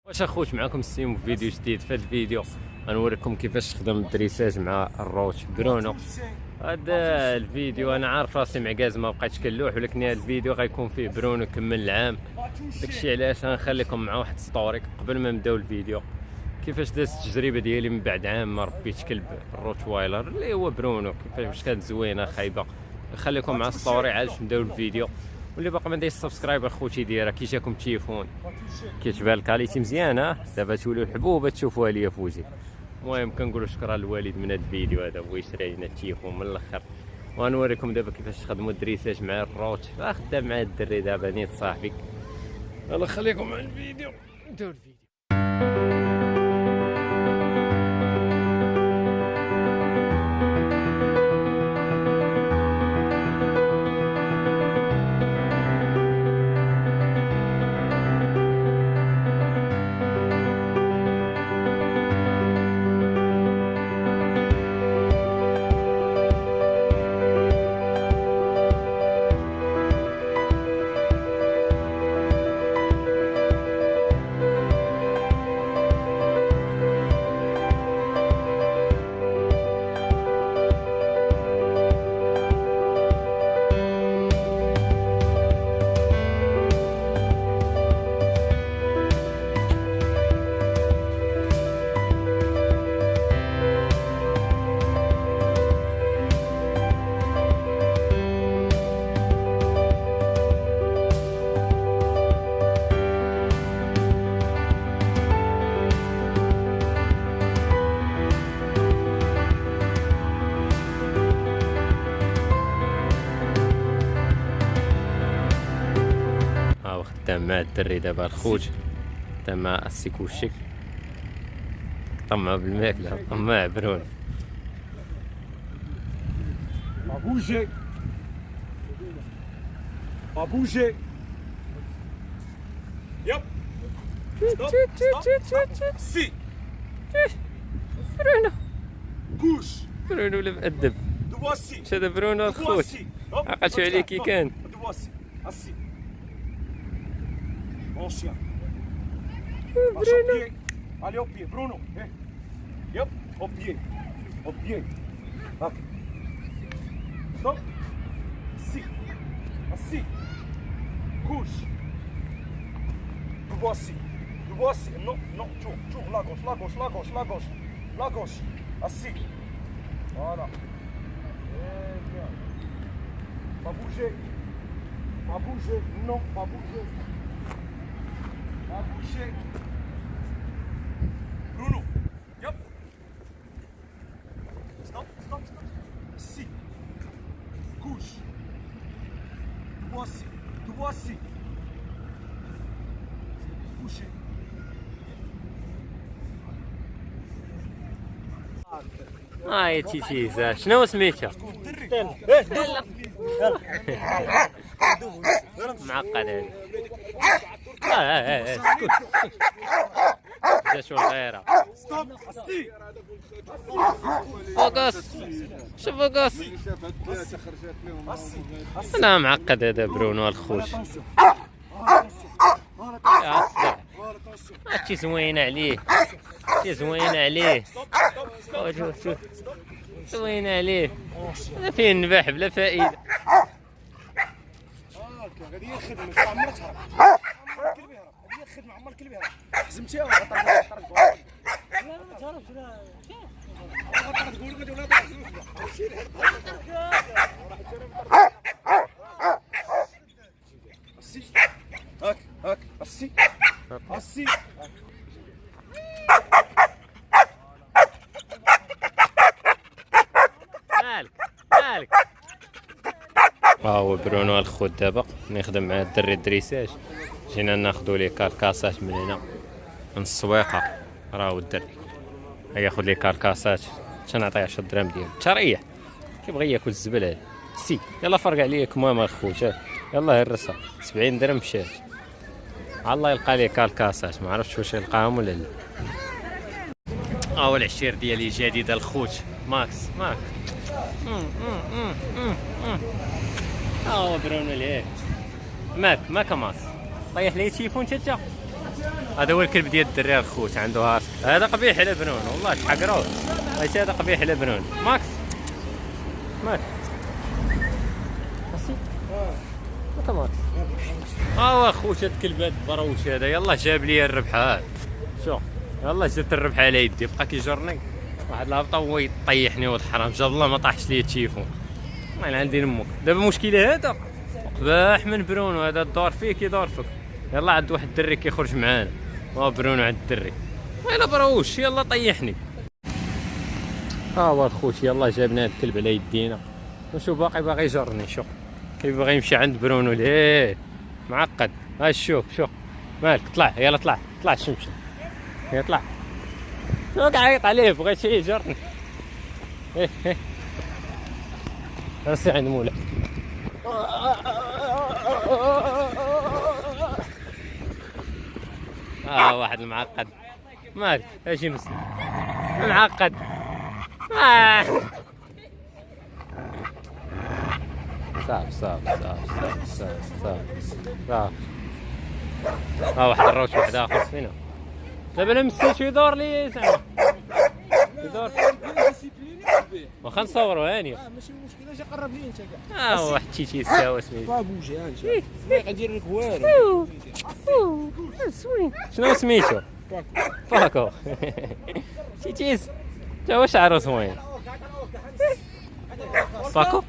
واش اخوت، معكم السيم في فيديو جديد. في هذا الفيديو غنوريكم كيفاش تخدم الدريساج مع الروتش برونو. هذا الفيديو انا عارف راسي معكاز ما بقيتش كنلوح، ولكن هذا الفيديو غيكون فيه برونو كمل العام. داكشي علاش غنخليكم مع واحد ستوري قبل ما نبداو الفيديو، كيفاش دازت التجربه ديالي من بعد عام ما ربيت كلب الروتوايلر اللي هو برونو، كيفاش كانت زوينه خايبه. نخليكم مع ستوري علاش نبداو الفيديو. واللي باقي ما دايرش سبسكرايب اخوتي ديرها. كي جاكم التليفون كتبان الكاليتي مزيانه، دابا توليو الحبوبه تشوفوها ليا في وجهي. المهم كنقولوا شكرا للوالد من هذا الفيديو هذا، هو يشري لنا التليفون من الاخر. وغنوريكم دابا كيفاش تخدموا الدريساج مع الروت. خدام مع الدري دابا نيت صاحبي. يلا خليكم مع الفيديو، نبداو الفيديو. خدام مع الدري دابا الخوت، خدام مع السيكوشي، طمع بالماكله، طماع برون. بابوجي بابوجي يب سي برونو كوش برونو ولا مأدب. دواسي مشى هذا برونو الخوت، عقلتو عليه كي كان. دواسي اسي اونسيان برونو allez au pied Bruno yep au pied hop stop si assis couche voici non tourne la gauche assis voilà et bien pas bouger non pas bouger Bruno, yep. Stop. Si. Couche. Voici. Coucher. يا تيتيزا شنو سميتها؟ معقد هذا. اسكت جا شو غيره. فوكس شوف فوكس. انا معقد هذا برونو الخوت. يا اصدع هادشي زوينه عليه، شوف زوينه عليه. هذا فيه النباح بلا فائده. هذه هي الخدمه ما عمرها تهرب. هذه هي الخدمه عمر الكلب يهرب. حزمتيها ولا طرد لا ما تهربش. لا تقول غادي ولا اسي هاك اسي مالك ها هو برونو الخوت. دابا نخدم مع الدري الدريساج. جينا ناخذ ليه كاركاسات من هنا من السويقه. راهو الدري ياخذ ليه كاركاسات، تنعطيه 10 درهم ديالو تريح. كيبغي ياكل الزبل هذا. سي يلا فرق عليك ماما الخوت، يلا هرسها 70 درهم مشات. الله يلقى ليه كاركاسات، ما عرفتش واش يلقاهم ولا لا. هو العشير ديالي جديد الخوت ماكس. هو برونو ليه ماك ماس طيح لي تيفون تاتا. هذا هو الكلب ديال الدري الخوت، عنده هاسك. هذا قبيح على بنون والله، تحقروه. هذا قبيح على بنون. ماكس ماك ماك ماكس. خوت هاد الكلب هاد البروش هذا يلا جاب لي الربحه. هاد شوف يلا جات الربحه على يدي، بقى كيجرني واحد الهبطه هو يطيحني ولد الحرام. جاب الله ما طاحش لي التليفون. والله عندي نمك دابا المشكله هذا قباح من برونو. هذا الدور فيه كيدور فيك. يلا عند واحد الدري كيخرج معانا، برونو عند الدري. ويلا بروش يلا طيحني. هو الخوت يلا جابنا هاد الكلب على يدينا. وشوف باغي يجرني. شوف كيبغي يمشي عند برونو ليه معقد. شوف مالك طلع يلا طلع شمشم يطلع. شوف عيط عليه بغى شي يجرني. راسي عند مولا. واحد المعقد. مالك اش يمسك معقد. صافي واحد الروش واحد اخر فينا. دابا انا مسيتو يدور لي زعما يدور. واخا نصورو هانيه. ماشي مشكله، اجي قرب لي انت كاع. واحد تيتي ساوا سميتو. بوجي ها انت ما غادير لك والو. شنو سميتو؟ باكو. تيتيس تا هو شعرو زوين. باكو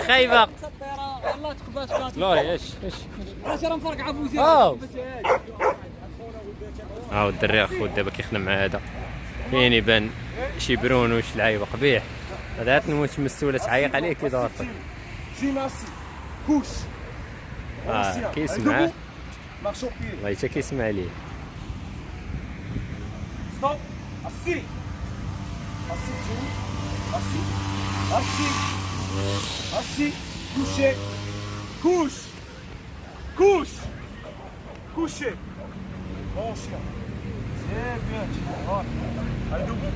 خايبه. والله تخبات لوري اش راه مفرقع ابو الدري اخو دابا كيخدم مع هذا. فين يبان شي برونو وش لعيبه قبيح. هذا تنموت مسوله تعيق عليه كيدور فيك. جيناسي كوش كيسمع مارشو بيي والله حتى كيسمع ليه. ستوب اسي couché couché bon chien c'est bien allez debout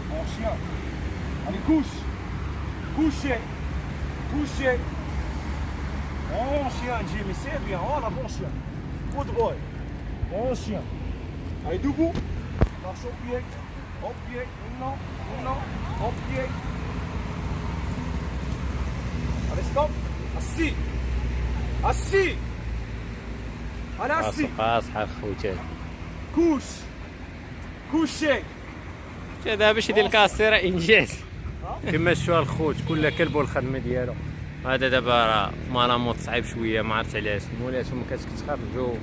bon chien allez couché bon chien Jimmy c'est bien voilà bon chien good boy bon chien allez debout marche au pied non au pied. Allez, stop. Assis. Allez, assis. صحة خوتي. كوشي. هذا باش يدير الكاسيرة انجاز. كما شفتوا الخوت كل كلب والخدمة ديالو. هذا دابا راه مراموط صعيب شوية ما عرفت علاش. مولاتهم كتخرجوا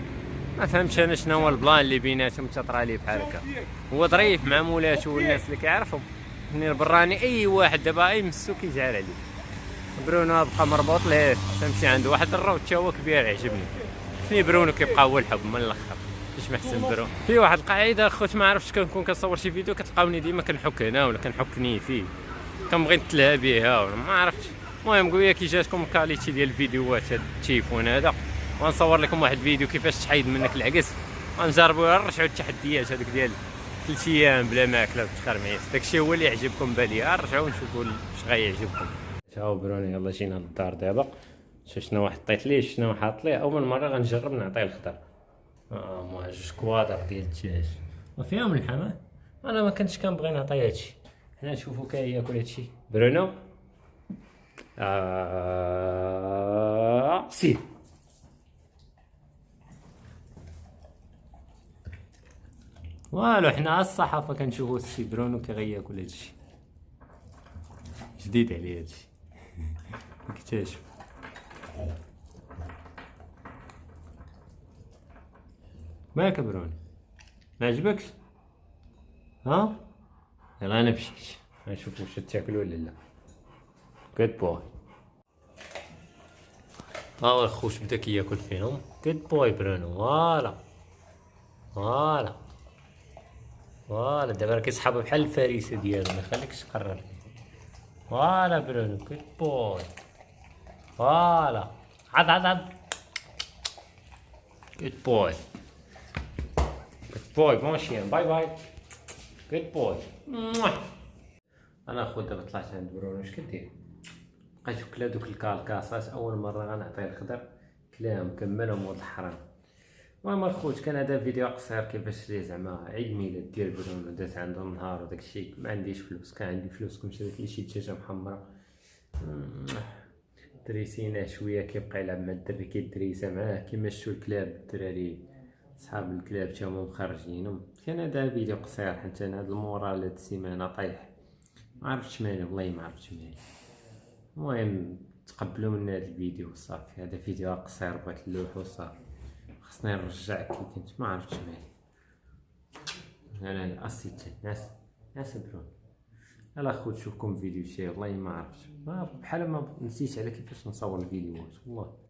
ما فهمتش انا شنو هو البلان اللي بيناتهم تطرى ليه بحال هكا. هو ظريف مع مولاتو والناس اللي كيعرفهم. براني اي واحد دابا يمسو كيجعل عليه. برونو بقى مربوط ليه تمشي عنده واحد الروت حتى هو كبير عجبني. فيه برونو كيبقى هو الحب من الاخر. باش ما احسن برونو. في واحد القاعده خوت ما عرفتش كنكون كنصور شي فيديو كتلقاوني ديما كنحك هنا ولا كنحك فيه. كنبغي نتلها بها ولا ما عرفتش. المهم قولي كي جاتكم الكاليتي ديال الفيديوهات هاد التليفون هذا ونصور لكم واحد الفيديو كيفاش تحيد منك العكس. غنجربوا نرجعوا التحديات هذوك ديال 3 ايام بلا ماكله وتخرميس. داكشي هو اللي يعجبكم بالي. رجعوا نشوفوا اش غيعجبكم. تاو بروني يلا جينا للدار دابا. شنو حطيت ليه شنو حاط ليه. اول مره غنجرب نعطيه الخضر. ما جوج كوادر ديال الدجاج وفيهم اللحم. انا ما كنتش كنبغي نعطيه هادشي. حنا نشوفو كياكل هادشي. برونو سي والو. حنا الصحافه كنشوفو السي برونو كيغياكل هادشي. جديد عليه هادشي. نكتشف. مالك برونو ما عجبكش؟ ها يلا انا مشيت نشوف واش تاكلوا ولا لا. جود بوي. ها الخوش بدا كياكل فيهم. جود بوي برونو. فوالا دابا راه كيسحب بحال الفريسه ديالو ما يخليكش تقرب. فوالا برونو جود بوي. فوالا عض جود بوي بون شيان. باي جود بوي. انا اخو دابا طلعت عند برونو. اش كدير؟ بقيت كلا دوك الكالكاسات. اول مره غنعطيه الخضر كلاهم كملهم ولد الحرام. المهم الخوت، كان هذا فيديو قصير كيفاش لي زعما عيد ميلاد ديال برونو داز عنده النهار وداك الشيء. ما عنديش فلوس، كان عندي فلوس كنت شريت ليه شي دجاجه محمره. دريسيناه شويه كيبقى يلعب مع الدري كيدريسا معاه كيما شتو الكلاب الدراري صحاب الكلاب تا هما مخرجينهم. كان هذا فيديو قصير حيت انا هاد المورال هاد السيمانه طايح، ما عرفتش مالي والله ما عرفتش مالي. المهم تقبلوا منا هذا الفيديو صافي. هذا فيديو قصير بغيت نلوحو صافي. خصني نرجع كي كنت ما عرفتش مالي. انا اسيت ناس برون. يلا خوت نشوفكم فيديو شي والله ما عرفتش، بحال ما نسيت على كيفاش نصور الفيديوهات والله.